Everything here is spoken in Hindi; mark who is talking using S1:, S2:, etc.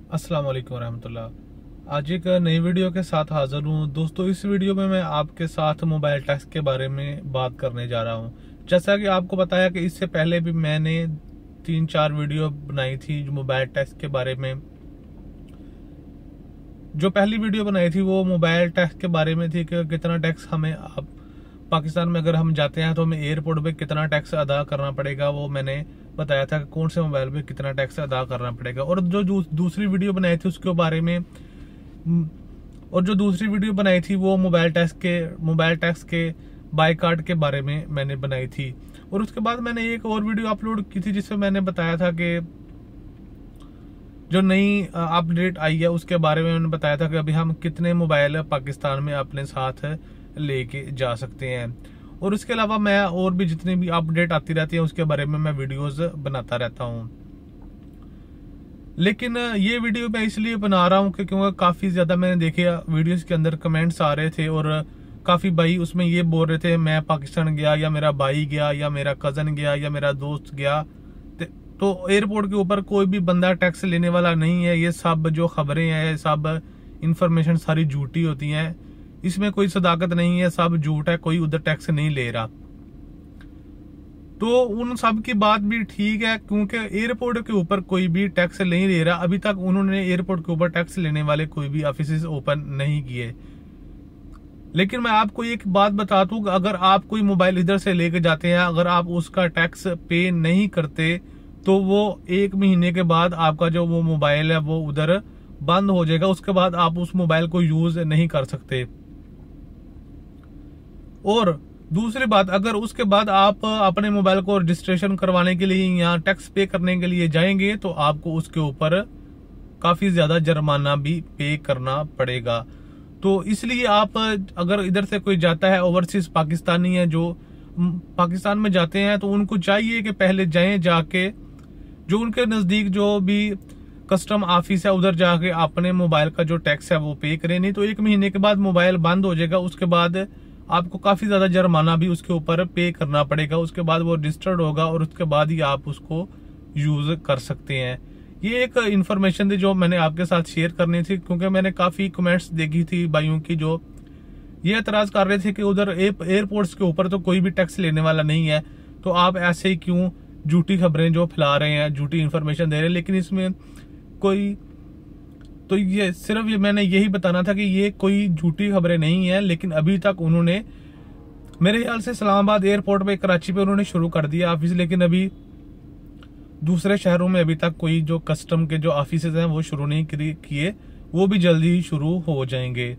S1: अस्सलाम वालेकुम रहमतुल्लाह। आज एक नई वीडियो के साथ हाजिर हूँ दोस्तों। इस वीडियो में मैं आपके साथ मोबाइल टैक्स के बारे में बात करने जा रहा हूँ। जैसा कि आपको बताया कि इससे पहले भी मैंने 3-4 वीडियो बनाई थी जो मोबाइल टैक्स के बारे में। जो पहली वीडियो बनाई थी वो मोबाइल टैक्स के बारे में थी कि कितना टैक्स हमें पाकिस्तान में अगर हम जाते हैं तो हमें एयरपोर्ट पे कितना टैक्स अदा करना पड़ेगा, वो मैंने बताया था कि कौन से मोबाइल पे कितना टैक्स अदा करना पड़ेगा। और जो दूसरी वीडियो बनाई थी उसके बारे में, और जो दूसरी वीडियो बनाई थी वो मोबाइल टैक्स के बाय कार्ड के बारे में मैंने बनाई थी। और उसके बाद मैंने एक और वीडियो अपलोड की थी जिसमें मैंने बताया था कि जो नई अपडेट आई है उसके बारे में मैंने बताया था कि अभी हम कितने मोबाइल पाकिस्तान में अपने साथ लेके जा सकते हैं। और उसके अलावा मैं और भी जितनी भी अपडेट आती रहती है उसके बारे में मैं वीडियोस बनाता रहता हूँ। लेकिन ये वीडियो मैं इसलिए बना रहा हूँ क्योंकि काफी ज्यादा मैंने देखे वीडियोस के अंदर कमेंट्स आ रहे थे और काफी भाई उसमें ये बोल रहे थे मैं पाकिस्तान गया या मेरा भाई गया या मेरा कजन गया या मेरा दोस्त गया तो एयरपोर्ट के ऊपर कोई भी बंदा टैक्स लेने वाला नहीं है। ये सब जो खबरें हैं, सब इंफॉर्मेशन सारी झूठी होती हैं, इसमें कोई सदाकत नहीं है, सब झूठ है, कोई उधर टैक्स नहीं ले रहा। तो उन सब की बात भी ठीक है क्योंकि एयरपोर्ट के ऊपर कोई भी टैक्स नहीं ले रहा। अभी तक उन्होंने एयरपोर्ट के ऊपर टैक्स लेने वाले कोई भी ऑफिस ओपन नहीं किए। लेकिन मैं आपको एक बात बता दूं, अगर आप कोई मोबाइल इधर से लेके जाते हैं, अगर आप उसका टैक्स पे नहीं करते तो वो 1 महीने के बाद आपका जो वो मोबाइल है वो उधर बंद हो जाएगा। उसके बाद आप उस मोबाइल को यूज नहीं कर सकते। और दूसरी बात, अगर उसके बाद आप अपने मोबाइल को रजिस्ट्रेशन करवाने के लिए या टैक्स पे करने के लिए जाएंगे तो आपको उसके ऊपर काफी ज्यादा जुर्माना भी पे करना पड़ेगा। तो इसलिए आप अगर इधर से कोई जाता है, ओवरसीज पाकिस्तानी है जो पाकिस्तान में जाते हैं, तो उनको चाहिए कि पहले जाके जो उनके नजदीक जो भी कस्टम ऑफिस है उधर जाके अपने मोबाइल का जो टैक्स है वो पे करें। नहीं तो 1 महीने के बाद मोबाइल बंद हो जाएगा। उसके बाद आपको काफी ज्यादा जुर्माना भी उसके ऊपर पे करना पड़ेगा। उसके बाद वो रजिस्टर्ड होगा और उसके बाद ही आप उसको यूज कर सकते हैं। ये एक इन्फॉर्मेशन थी जो मैंने आपके साथ शेयर करनी थी क्योंकि मैंने काफी कमेंट्स देखी थी भाइयों की जो ये एतराज कर रहे थे कि उधर एयरपोर्ट्स के ऊपर तो कोई भी टैक्स लेने वाला नहीं है, तो आप ऐसे ही क्यों झूठी खबरें जो फैला रहे हैं, झूठी इन्फॉर्मेशन दे रहे हैं। लेकिन इसमें कोई तो ये सिर्फ मैंने यही बताना था कि ये कोई झूठी खबरें नहीं है। लेकिन अभी तक उन्होंने मेरे ख्याल से इस्लामाबाद एयरपोर्ट पे, कराची पे उन्होंने शुरू कर दिया ऑफिस, लेकिन अभी दूसरे शहरों में अभी तक कोई जो कस्टम के जो ऑफिस हैं वो शुरू नहीं किए, वो भी जल्दी शुरू हो जाएंगे।